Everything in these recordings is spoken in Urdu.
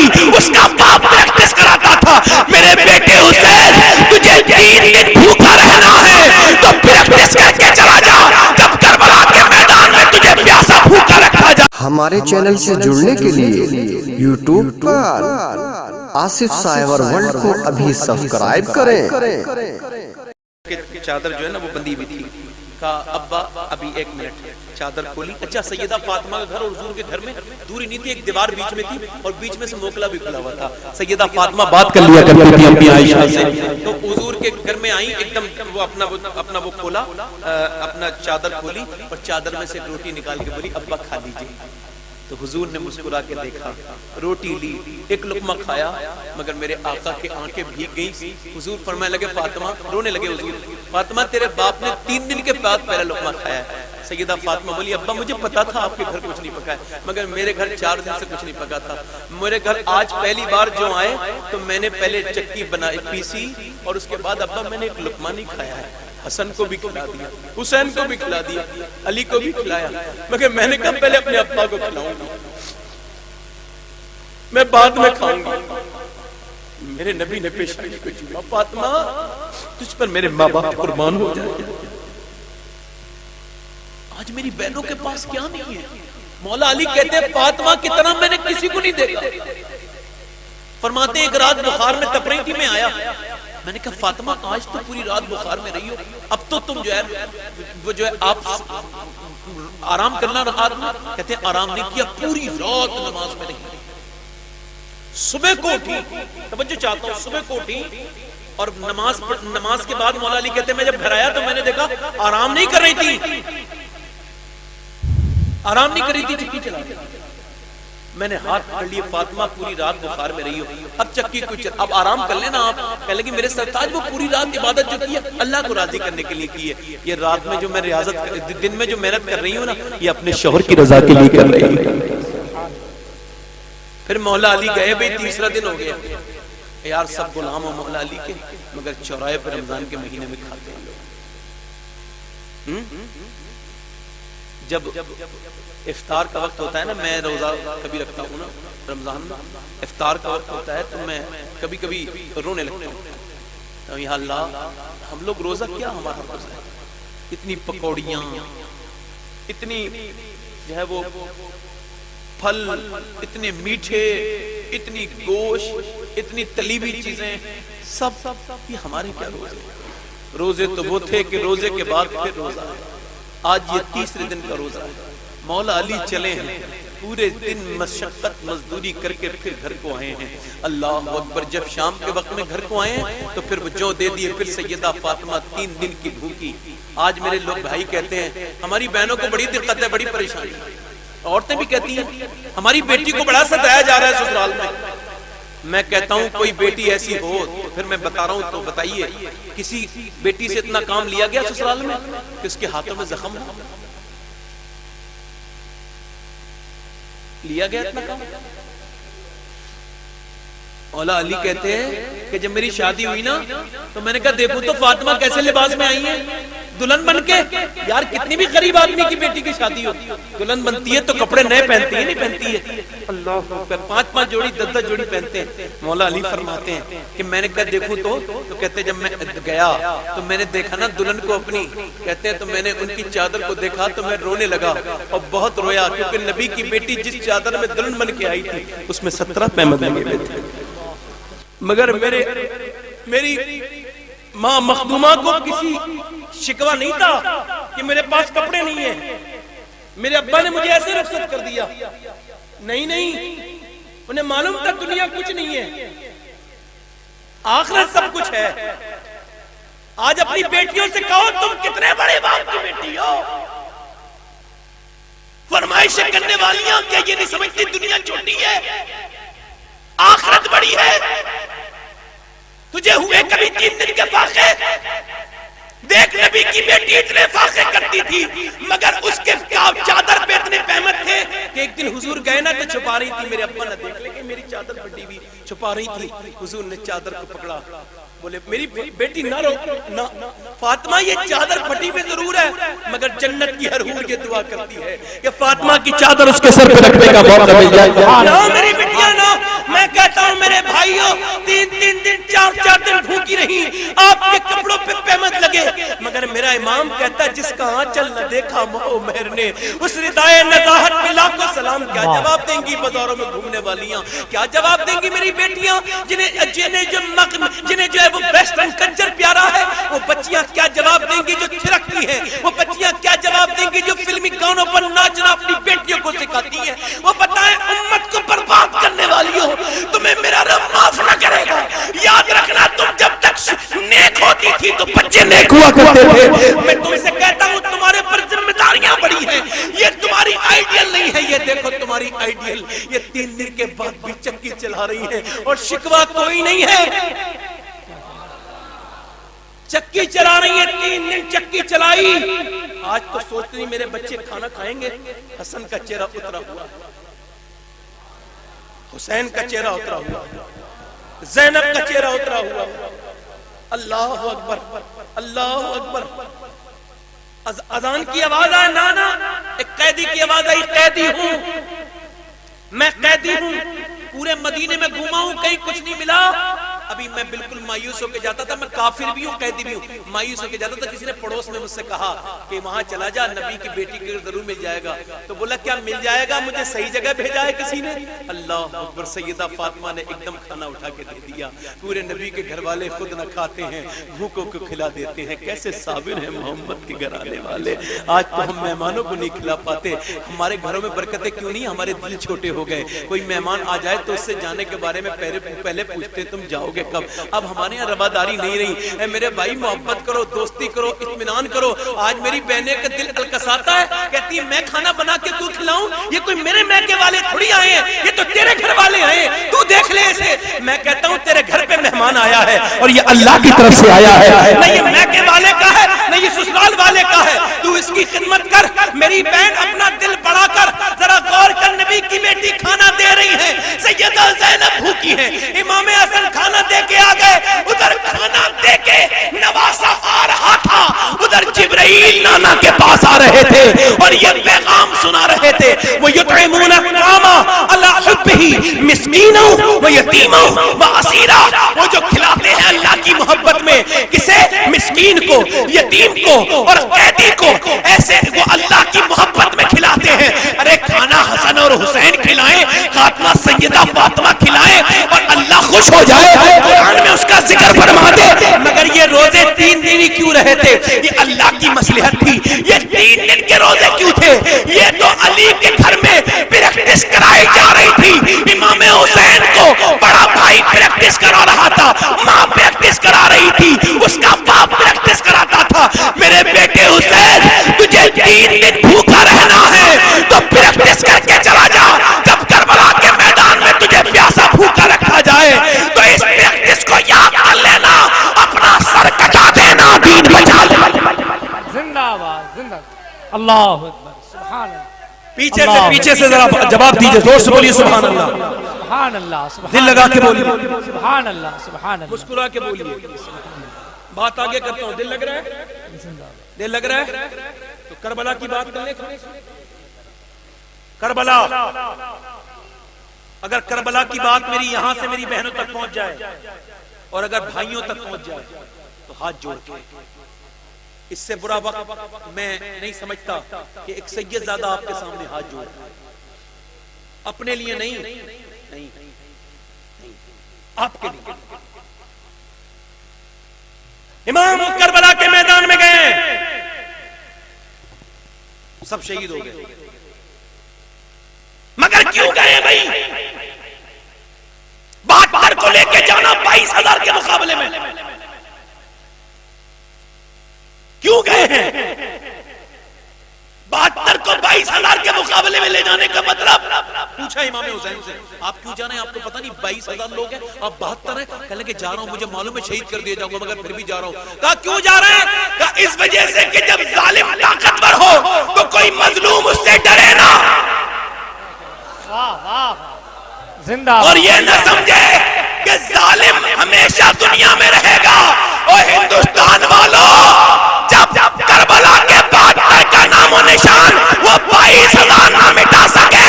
نہیں، اس کا باپ پریکٹس کراتا تھا، میرے بیٹے حسین تجھے 3 دن بھوکا رہنا ہے تو پریکٹس کر کے چلا جا، جب کربلا کے میدان میں تجھے پیاسا بھوکا رکھا جا۔ ہمارے چینل سے جڑنے کے لیے یوٹیوب پر آصف سائیور ورلڈ کو ابھی سبسکرائب کریں۔ چادر جو ہے نا وہ بندی بھی تھی، کہا ابا ابھی 1 منٹ، چادر کھولی، اچھا سیدہ فاطمہ کا گھر اور حضور کے گھر میں دوری نہیں تھی، ایک دیوار بیچ میں تھی اور بیچ میں سے موکلا بھی کھلا ہوا تھا، سیدہ فاطمہ بات کر لیا کرتی تھی امی عائشہ سے، تو حضور کے گھر میں آئیں، ایک دم وہ اپنا وہ کھولا، اپنا چادر کھولی اور چادر میں سے ایک روٹی نکال کے بولی ابا کھا لیجئے، تو حضور نے مسکرا کے دیکھا، روٹی لی، ایک لقمہ کھایا، مگر میرے آقا کے آنکھیں بھیگ گئی، حضور فرمانے لگے فاطمہ، رونے لگے حضور، فاطمہ تیرے باپ نے 3 دن کے بعد پہلا لقمہ کھایا ہے۔ سیدہ فاطمہ بولی ابا مجھے پتا تھا آپ کے گھر کچھ نہیں پکا ہے، مگر میرے گھر 4 دن سے کچھ نہیں پکا تھا، میرے گھر آج پہلی بار جو آئے تو میں نے پہلے چکی بنائی پیسی اور اس کے بعد ابا میں نے ایک لقمہ نہیں کھایا ہے، حسن کو بھی کھلا دیا، حسین کو بھی کھلا دیا، علی کو بھی کھلایا، مگر میں نے کہا پہلے اپنے ابا کو کھلاؤں گا، میں بعد میں کھاؤں گا۔ میرے نبی نے پیشانی کو چوما، فاطمہ تجھ پر میرے ماں باپ قربان ہو جائے، آج میری بہنوں کے پاس کیا نہیں ہے؟ مولا علی کہتے ہیں فاطمہ کی طرح میں نے کسی کو نہیں دیکھا، فرماتے ہیں ایک رات بخار میں تپ رہی تھی، میں آیا، میں نے کہا فاطمہ آج تو پوری رات بخار میں رہی ہو، اب تو تم جو ہے وہ جو ہے آپ آرام کرنا رہا، کہتے ہیں آرام نہیں کیا، پوری رات نماز میں رہی، صبح کو اٹھی، توجہ چاہتا ہوں، صبح کو اٹھی اور نماز کے بعد مولا علی کہتے ہیں میں جب گھر آیا تو میں نے دیکھا آرام نہیں کر رہی تھی، آرام نہیں کر رہی تھی، چکی چلا رہی تھی، میں نے ہاتھ پکڑ لیے، فاطمہ پوری رات بخار میں رہی ہو، اب چکی کو چل، اب آرام کر لینا آپ، کہنے لگی میرے سرتاج وہ پوری رات عبادت جو کی ہے اللہ کو راضی کرنے کے لیے کی ہے، یہ رات میں جو میں ریاضت، دن میں جو محنت کر رہی ہوں نا یہ اپنے شوہر کی رضا کے لیے کر رہی ہوں۔ پھر مولا علی گئے بھئی 3 دن ہو گیا، یار سب غلام ہو مولا علی کے، مگر چوراہے پر رمضان کے مہینے میں کھاتے ہیں لوگ، جب افطار کا وقت ہوتا ہے نا، میں روزہ کبھی رکھتا ہوں نا رمضان میں، افطار کا وقت ہوتا ہے تو میں کبھی کبھی رونے لگتا ہوں، یا اللہ ہم لوگ روزہ کیا ہمارا روزہ ہے، اتنی پکوڑیاں، اتنی جو ہے وہ پھل، اتنے میٹھے، اتنی گوشت، اتنی تلی ہوئی چیزیں، سب یہ ہمارے کیا روزے ہیں؟ روزے تو وہ تھے کہ روزے کے بعد پھر روزہ ہے، آج یہ 3 دن کا روزہ ہے، مولا علی چلے ہیں، پورے دن مشقت مزدوری کر کے پھر گھر کو آئے ہیں، اللہ اکبر، جب شام کے وقت میں گھر کو آئے ہیں تو پھر وہ جو دے دیے، پھر سیدہ فاطمہ 3 دن کی بھوکی۔ آج میرے لوگ بھائی کہتے ہیں ہماری بہنوں کو بڑی دقت ہے، بڑی پریشانی، عورتیں بھی کہتی ہیں ہماری بیٹی کو بڑا ستایا جا رہا ہے سسرال میں، میں کہتا ہوں کوئی بیٹی ایسی ہو تو پھر میں بتا رہا ہوں تو بتائیے، کسی بیٹی سے اتنا کام لیا گیا سسرال میں کہ اس کے ہاتھوں میں زخم لیا گیا اتنا کام؟ مولا علی کہتے ہیں کہ جب میری شادی ہوئی نا تو میں نے کہا دیکھو تو فاطمہ کیسے لباس میں آئی ہیں دلہن بن کے، یار کتنی بھی غریب آدمی کی بیٹی کی شادی ہو، دلہن بنتی ہے تو کپڑے نئے پہنتی ہے، نہیں پہنتی ہے، اللہ اکبر، 5 جوڑی 10 جوڑی پہنتے ہیں۔ مولا علی فرماتے ہیں کہ میں نے کہا دیکھو تو کہتے جب میں گیا تو میں نے دیکھا نا دلہن کو اپنی، کہتے ہیں تو میں نے ان کی چادر کو دیکھا تو میں رونے لگا اور بہت رویا، کیونکہ نبی کی بیٹی جس چادر میں دلہن بن کے آئی تھی اس میں 17 پیمد لگے ہوئے تھے، مگر میری ماں مخدومہ کو کسی شکوہ نہیں تھا کہ میرے پاس کپڑے نہیں ہیں، میرے ابا نے مجھے ایسے رخصت کر دیا، نہیں، انہیں معلوم تھا دنیا کچھ نہیں ہے، آخرت سب کچھ ہے۔ آج اپنی بیٹیوں سے کہو تم کتنے بڑے باپ کی بیٹی ہو، فرمائشیں کرنے والیاں کیا یہ نہیں سمجھتی دنیا چھوٹی ہے، آخرت بڑی ہے؟ تجھے ہوئے کبھی 3 دن کے فاقے؟ دیکھ نبی کی بیٹی اتنے فاقے کرتی تھی مگر اس کے چادر پہ اتنے پہمت تھے کہ ایک دن حضور گئے نا تو چھپا رہی تھی، میرے ابا نہ دیکھ لے کہ میری چادر پھٹی ہوئی، چھپا رہی تھی، حضور نے چادر کو پکڑا، بولے میری بیٹی نہ رو، فاطمہ یہ چادر پھٹی ہوئی ضرور ہے مگر جنت کی ہر حور یہ دعا کرتی ہے کہ فاطمہ کی چادر اس کے سر پہ رکھنے کا موقع مل جائے، نہ میری بیٹیاں نہ، میں کہہ کہتا ہے جس کا آنچل نہ دیکھا ماں مہر نے اس ردائے نزاہت میں لاکھوں سلام. کیا جواب دیں گی بازاروں میں گھومنے والیاں؟ کیا جواب دیں گی میری بیٹیاں جنہیں جو ہے وہ ویسٹرن کلچر پیارا ہے؟ وہ بچیاں کیا جواب دیں گی جو تھرکتی ہیں؟ وہ بچیاں کیا جواب دیں گی جو فلمی گانوں پر ناچنا اپنی بیٹیوں کو سکھاتی ہیں؟ وہ بتائیں امت کو برباد کرنے والی ہو، تمہیں میرا رب معاف نہ کرے گا. یاد رکھنا تم جب تک نیک ہوتی تھی تو بچے نیک ہوا کرتے تھے. میں تم سے کہتا ہوں تمہارے پر ذمہ داریاں بڑی ہیں. یہ تمہاری آئیڈیل نہیں ہے. یہ دیکھو تمہاری آئیڈیل یہ 3 دن کے بعد بھی چکی چلا رہی ہے اور شکوہ کوئی نہیں ہے. چکی چلا رہی ہے، 3 دن چکی چلائی. آج تو سوچتی نہیں میرے بچے کھانا کھائیں گے. حسن کا چہرہ اترا ہوا، حسین کا چہرہ اترا ہوا، زینب کا چہرہ اترا ہوا. اللہ اکبر اللہ اکبر. اذان کی آواز آئے نانا، ایک قیدی کی آواز آئی، قیدی ہوں میں، قیدی ہوں. پورے مدینے میں گھوما ہوں، کہیں کچھ نہیں ملا. ابھی میں بالکل مایوس ہو کے جاتا تھا. میں کافر بھی ہوں، قیدی بھی ہوں. مایوس ہو کے جاتا تھا. کسی نے پڑوس میں مجھ سے کہا کہ وہاں چلا جا، نبی کی بیٹی کے ضرور مل جائے گا. تو بولا کیا مل جائے گا؟ مجھے صحیح جگہ بھیجا ہے کسی نے. اللہ اکبر. سیدہ فاطمہ نے ایک دم کھانا اٹھا کے دے دیا. پورے نبی کے گھر والے خود نہ کھاتے ہیں، بھوکوں کو کھلا دیتے ہیں. کیسے صابر ہیں محمد کے گھر آنے والے. آج تو ہم مہمانوں کو نہیں کھلا پاتے. ہمارے گھروں میں برکتیں کیوں نہیں؟ ہمارے دل چھوٹے ہو گئے. کوئی مہمان آ جائے تو اس سے جانے کے بارے میں پہلے پوچھتے تم جاؤ گے کب. اب ہمارے یہاں رواداری نہیں رہی. اے میرے بھائی محبت کرو، دوستی کرو، اطمینان کرو. آج میری بہنیں کا دل الکساتا ہے، کہتی میں کھانا بنا کے تو کھلاؤں؟ یہ کوئی میرے میکے والے تھوڑی آئے ہیں، یہ تو تیرے گھر والے آئے ہیں، تو دیکھ لے اسے. میں کہتا ہوں تیرے گھر پہ مہمان آیا ہے اور یہ اللہ کی طرف سے آیا ہے، نہ یہ میکے والے کا ہے نہ یہ سسرال والے کا ہے. تو اس کی خدمت کر میری بہن، اپنا دل بڑا کر. ذرا غور کر، نبی کی بیٹی کھانا دے رہی ہے، سیدہ زینب بھوکی ہے، امام حسن کھانا دے کے آ گئے. ادھر کھانا دے کے نواسا آ رہا تھا، ادھر جبرائیل نانا کے پاس آ رہے تھے اور یہ پیغام سنا رہے تھے. وہ یطعمون الطعام علی حبہ مسکینا و یتیما و اسیرا. وہ جو کھلاتے ہیں اللہ کی محبت میں، کسے؟ مسکین کو، یتیم کو اور قیدی کو. ایسے وہ اللہ کی محبت میں کھلاتے ہیں. ارے کھانا حسن اور حسین کھلائیں، خاتمہ سیدہ فاطمہ کھلائیں اور اللہ خوش ہو جائے. قرآن میں اس کا ذکر فرما دے. مگر یہ روزے 3 دن ہی کیوں رہے تھے؟ یہ اللہ کی مصلحت تھی. یہ 3 دن کے روزے کیوں تھے؟ یہ تو علی کے گھر میں پریکٹس کرائی جا رہی تھی. امام حسین کو بڑا بھائی پریکٹس کرا رہا تھا، ماں پریکٹس کرا رہی تھی، اس کا باپ پریکٹس کراتا تھا. میرے بیٹے حسین، تجھے 3 دن بھوکا رہنا ہے تو پریکٹس کر کے چلا جا. جب کربلا کے میدان میں تجھے پیاسا بھوکا رکھا جائے تو اس پریکٹس کو یاد کر لینا، اپنا سر کٹا دینا، دین بچا لینا. زندہ باد، زندہ. اللہ اکبر، سبحان اللہ. پیچھے سے ذرا جواب دیجئے، زور سے بولیے سبحان اللہ. سبحان اللہ، سبحان دل لگا کے بولیے، سبحان اللہ، سبحان اللہ. مسکرا کے بولیے. بات آگے کرتا ہوں. دل لگ رہا ہے؟ دل لگ رہا ہے تو کربلا کی بات کر لیں. کربلا، اگر کربلا کی بات میری یہاں سے میری بہنوں تک پہنچ جائے اور اگر بھائیوں تک پہنچ جائے تو ہاتھ جوڑ کے. اس سے برا وقت میں نہیں سمجھتا کہ ایک سید زادہ آپ کے سامنے ہاتھ جوڑ. اپنے لیے نہیں، آپ کے لیے. امام کربلا کے میدان میں گئے، سب شہید ہو گئے. مگر کیوں گئے بھائی؟ 72 کو لے کے جانا 22,000 کے مقابلے میں کیوں گئے ہیں؟ 72 کو 22,000 کے مقابلے میں لے جانے کا مطلب پوچھا امام حسین سے، آپ کیوں جا رہے ہیں؟ آپ کو پتہ نہیں 22,000 لوگ ہیں، آپ 72 ہیں. کہنے کہ جا رہا ہوں، مجھے معلوم ہے شہید کر دیا جاؤں گا مگر پھر بھی جا رہا ہوں. کہا کیوں جا رہے ہیں؟ کہا اس وجہ سے کہ جب ظالم طاقتور ہو تو کوئی مظلوم اس سے ڈرے نہ زندہ. اور یہ نہ سمجھے کہ ظالم ہمیشہ دنیا میں رہے گا. اور ہندوستان والوں، جب کربلا کے بعد کا نام و نشان وہ 22,000 نہ مٹا سکے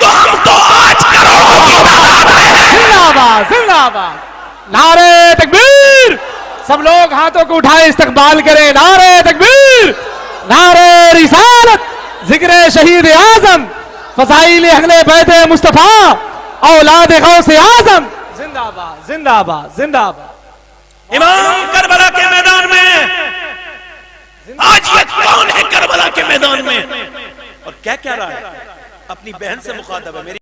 تو ہم تو آج کروڑوں کی تعداد میں ہیں. زندہ باد، زندہ باد. نعرہ تکبیر. سب لوگ ہاتھوں کو اٹھائے استقبال کریں. نعرہ تکبیر. نعرے رسالت ذکر شہید اعظم فضائل اہل بیت مصطفیٰ اولاد غوث اعظم زندہ باد زندہ باد زندہ باد امام کربلا کے میدان میں آج یہ کون ہے کربلا کے میدان میں اور کیا رہا ہے اپنی بہن سے مخاطب ہے میری